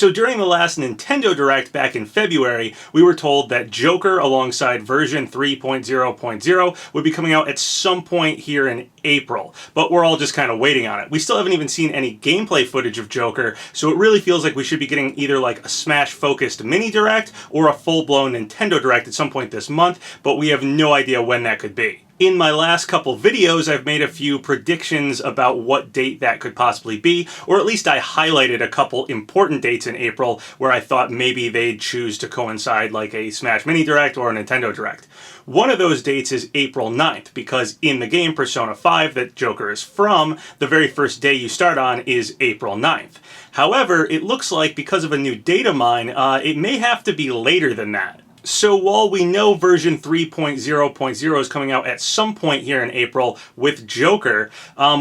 So during the last Nintendo Direct back in February, we were told that Joker alongside version 3.0.0 would be coming out at some point here in April, but we're all just kind of waiting on it. We still haven't even seen any gameplay footage of Joker, so it really feels like we should be getting either like a Smash-focused mini Direct or a full-blown Nintendo Direct at some point this month, but we have no idea when that could be. In my last couple videos, I've made a few predictions about what date that could possibly be, or at least I highlighted a couple important dates in April where I thought maybe they'd choose to coincide like a Smash Mini Direct or a Nintendo Direct. One of those dates is April 9th, because in the game Persona 5 that Joker is from, the very first day you start on is April 9th. However, it looks like because of a new data mine, it may have to be later than that. So while we know version 3.0.0 is coming out at some point here in April with Joker,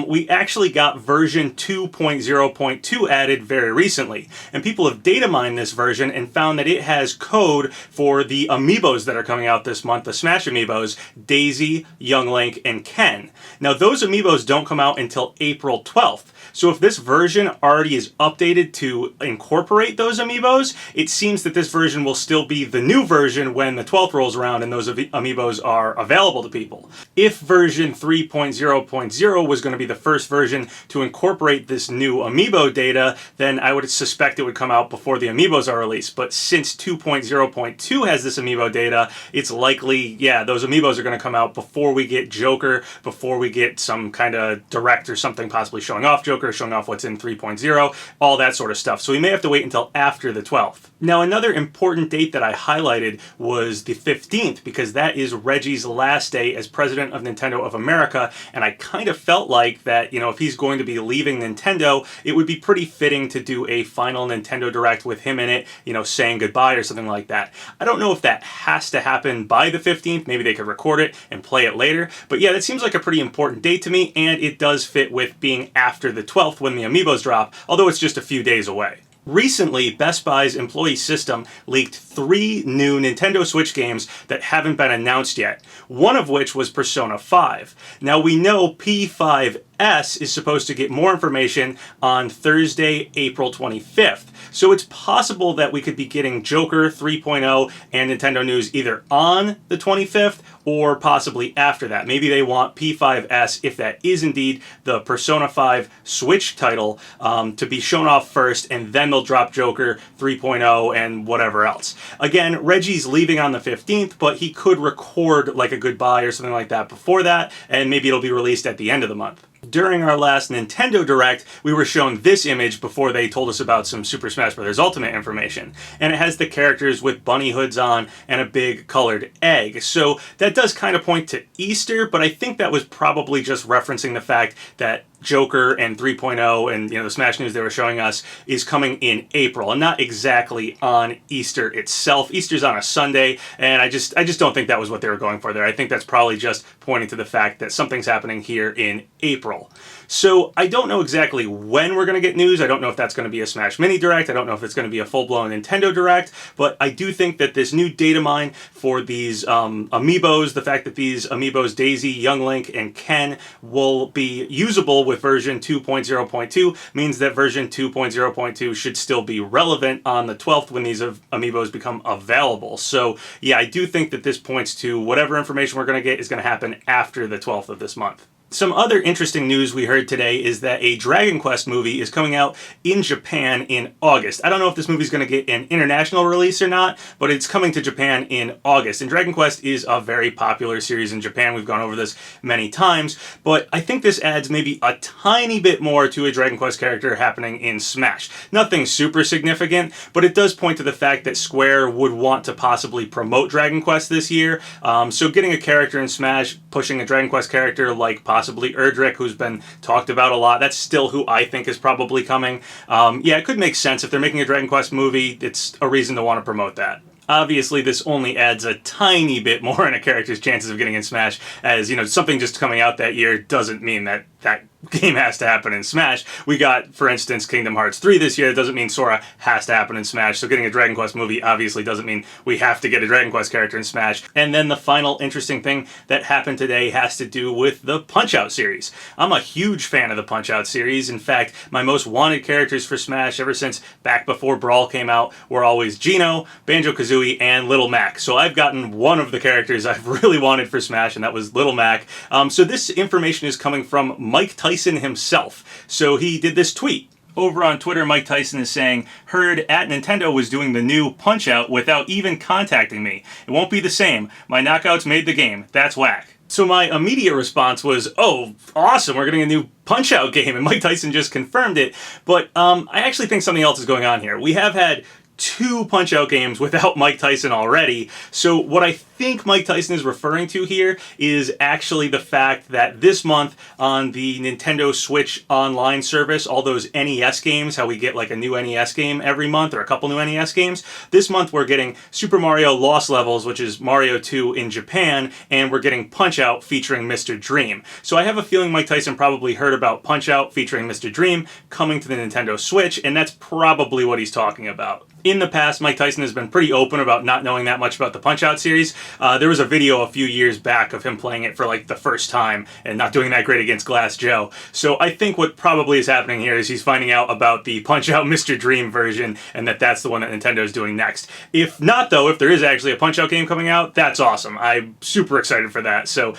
we actually got version 2.0.2 added very recently. And people have data mined this version and found that it has code for the Amiibos that are coming out this month, the Smash Amiibos, Daisy, Young Link, and Ken. Now those Amiibos don't come out until April 12th. So if this version already is updated to incorporate those Amiibos, it seems that this version will still be the new version when the 12th rolls around and those Amiibos are available to people. If version 3.0.0 was going to be the first version to incorporate this new Amiibo data, then I would suspect it would come out before the Amiibos are released. But since 2.0.2 has this Amiibo data, it's likely, yeah, those Amiibos are going to come out before we get Joker, before we get some kind of Direct or something possibly showing off Joker, showing off what's in 3.0, all that sort of stuff. So we may have to wait until after the 12th. Now another important date that I highlighted was the 15th, because that is Reggie's last day as president of Nintendo of America, and I kind of felt like that, you know, if he's going to be leaving Nintendo, it would be pretty fitting to do a final Nintendo Direct with him in it, you know, saying goodbye or something like that. I don't know if that has to happen by the 15th, maybe they could record it and play it later, but yeah, that seems like a pretty important date to me, and it does fit with being after the 12th when the Amiibos drop, although it's just a few days away. Recently, Best Buy's employee system leaked 3 new Nintendo Switch games that haven't been announced yet, one of which was Persona 5. Now we know P5S is supposed to get more information on Thursday, April 25th. So it's possible that we could be getting Joker 3.0 and Nintendo news either on the 25th or possibly after that. Maybe they want P5S, if that is indeed the Persona 5 Switch title, to be shown off first, and then they'll drop Joker 3.0 and whatever else. Again, Reggie's leaving on the 15th, but he could record like a goodbye or something like that before that, and maybe it'll be released at the end of the month. During our last Nintendo Direct, we were shown this image before they told us about some Super Smash Bros. Ultimate information. And it has the characters with bunny hoods on and a big colored egg. So that does kind of point to Easter, but I think that was probably just referencing the fact that Joker and 3.0 and, you know, the Smash news they were showing us is coming in April and not exactly on Easter itself. Easter's on a Sunday, and I just don't think that was what they were going for there. I think that's probably just pointing to the fact that something's happening here in April. So I don't know exactly when we're going to get news. I don't know if that's going to be a Smash Mini Direct. I don't know if it's going to be a full-blown Nintendo Direct, but I do think that this new data mine for these Amiibos, the fact that these Amiibos Daisy, Young Link, and Ken will be usable with version 2.0.2 means that version 2.0.2 should still be relevant on the 12th when these Amiibos become available. So yeah, I do think that this points to whatever information we're going to get is going to happen after the 12th of this month. Some other interesting news we heard today is that a Dragon Quest movie is coming out in Japan in August. I don't know if this movie is going to get an international release or not, but it's coming to Japan in August. And Dragon Quest is a very popular series in Japan. We've gone over this many times, but I think this adds maybe a tiny bit more to a Dragon Quest character happening in Smash. Nothing super significant, but it does point to the fact that Square would want to possibly promote Dragon Quest this year. So getting a character in Smash, pushing a Dragon Quest character like possibly Erdrick, who's been talked about a lot. That's still who I think is probably coming. Yeah, it could make sense. If they're making a Dragon Quest movie, it's a reason to want to promote that. Obviously, this only adds a tiny bit more in a character's chances of getting in Smash, as, you know, something just coming out that year doesn't mean that that game has to happen in Smash. We got, for instance, Kingdom Hearts 3 this year. It doesn't mean Sora has to happen in Smash. So getting a Dragon Quest movie obviously doesn't mean we have to get a Dragon Quest character in Smash. And then the final interesting thing that happened today has to do with the Punch-Out series. I'm a huge fan of the Punch-Out series. In fact, my most wanted characters for Smash ever since back before Brawl came out were always Geno, Banjo-Kazooie, and Little Mac. So I've gotten one of the characters I've really wanted for Smash, and that was Little Mac. So this information is coming from Mike Tyson himself. So he did this tweet. Over on Twitter, Mike Tyson is saying, "Heard at Nintendo was doing the new Punch-Out without even contacting me. It won't be the same. My knockouts made the game. That's whack." So my immediate response was, oh, awesome, we're getting a new Punch-Out game, and Mike Tyson just confirmed it. But I actually think something else is going on here. We have had 2 Punch-Out games without Mike Tyson already. So what I think Mike Tyson is referring to here is actually the fact that this month on the Nintendo Switch online service, all those NES games, how we get like a new NES game every month or a couple new NES games, this month we're getting Super Mario Lost Levels, which is Mario 2 in Japan, and we're getting Punch-Out featuring Mr. Dream. So I have a feeling Mike Tyson probably heard about Punch-Out featuring Mr. Dream coming to the Nintendo Switch, and that's probably what he's talking about. In the past, Mike Tyson has been pretty open about not knowing that much about the Punch-Out series. There was a video a few years back of him playing it for like the first time and not doing that great against Glass Joe. So I think what probably is happening here is he's finding out about the Punch-Out Mr. Dream version and that's the one that Nintendo is doing next. If not, though, if there is actually a Punch-Out game coming out, that's awesome. I'm super excited for that. So,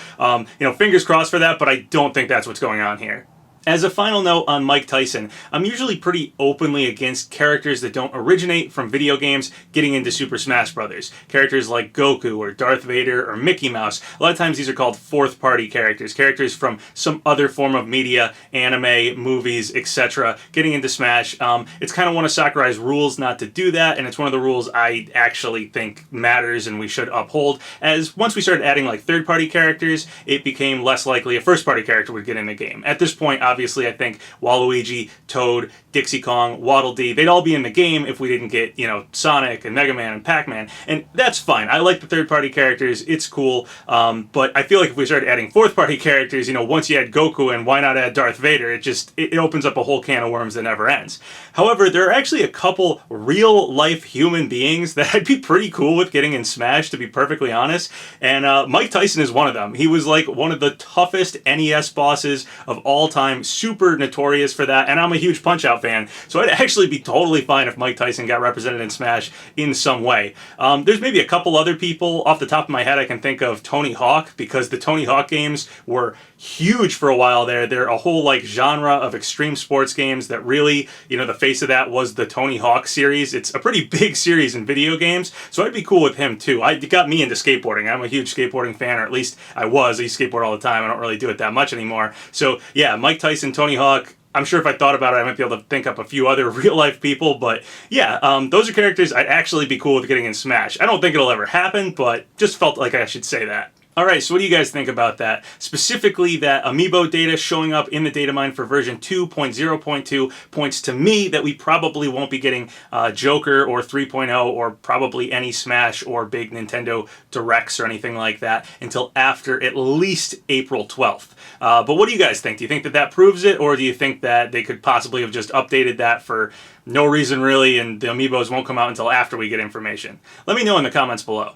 fingers crossed for that, but I don't think that's what's going on here. As a final note on Mike Tyson, I'm usually pretty openly against characters that don't originate from video games getting into Super Smash Bros. Characters like Goku or Darth Vader or Mickey Mouse. A lot of times these are called fourth-party characters, characters from some other form of media, anime, movies, etc. getting into Smash. It's kind of one of Sakurai's rules not to do that, and it's one of the rules I actually think matters and we should uphold, as once we started adding like third-party characters, it became less likely a first-party character would get in the game. At this point, obviously, I think Waluigi, Toad, Dixie Kong, Waddle Dee, they'd all be in the game if we didn't get, Sonic and Mega Man and Pac-Man. And that's fine. I like the third-party characters. It's cool. But I feel like if we started adding fourth-party characters, once you add Goku and why not add Darth Vader, it opens up a whole can of worms that never ends. However, there are actually a couple real-life human beings that I'd be pretty cool with getting in Smash, to be perfectly honest. And Mike Tyson is one of them. He was like one of the toughest NES bosses of all time. Super notorious for that, and I'm a huge Punch-Out fan, so I'd actually be totally fine if Mike Tyson got represented in Smash in some way. There's maybe a couple other people off the top of my head I can think of. Tony Hawk, because the Tony Hawk games were huge for a while there. They're a whole genre of extreme sports games that really, the face of that was the Tony Hawk series. It's a pretty big series in video games, so I'd be cool with him too. It got me into skateboarding. I'm a huge skateboarding fan, or at least I was. I used to skateboard all the time. I don't really do it that much anymore. So yeah, Mike Tyson, Tony Hawk. I'm sure if I thought about it, I might be able to think up a few other real-life people, but yeah, those are characters I'd actually be cool with getting in Smash. I don't think it'll ever happen, but just felt like I should say that. Alright, so what do you guys think about that? Specifically, that Amiibo data showing up in the DATAMINE for version 2.0.2 points to me that we probably won't be getting Joker or 3.0 or probably any Smash or big Nintendo Directs or anything like that until after at least April 12th. But what do you guys think? Do you think that proves it, or do you think that they could possibly have just updated that for no reason really and the Amiibos won't come out until after we get information? Let me know in the comments below.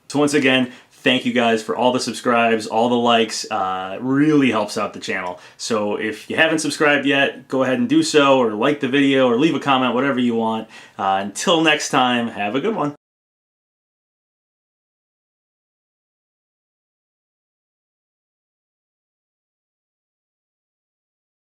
So once again, thank you guys for all the subscribes, all the likes. It really helps out the channel. So if you haven't subscribed yet, go ahead and do so, or like the video, or leave a comment, whatever you want. Until next time, have a good one.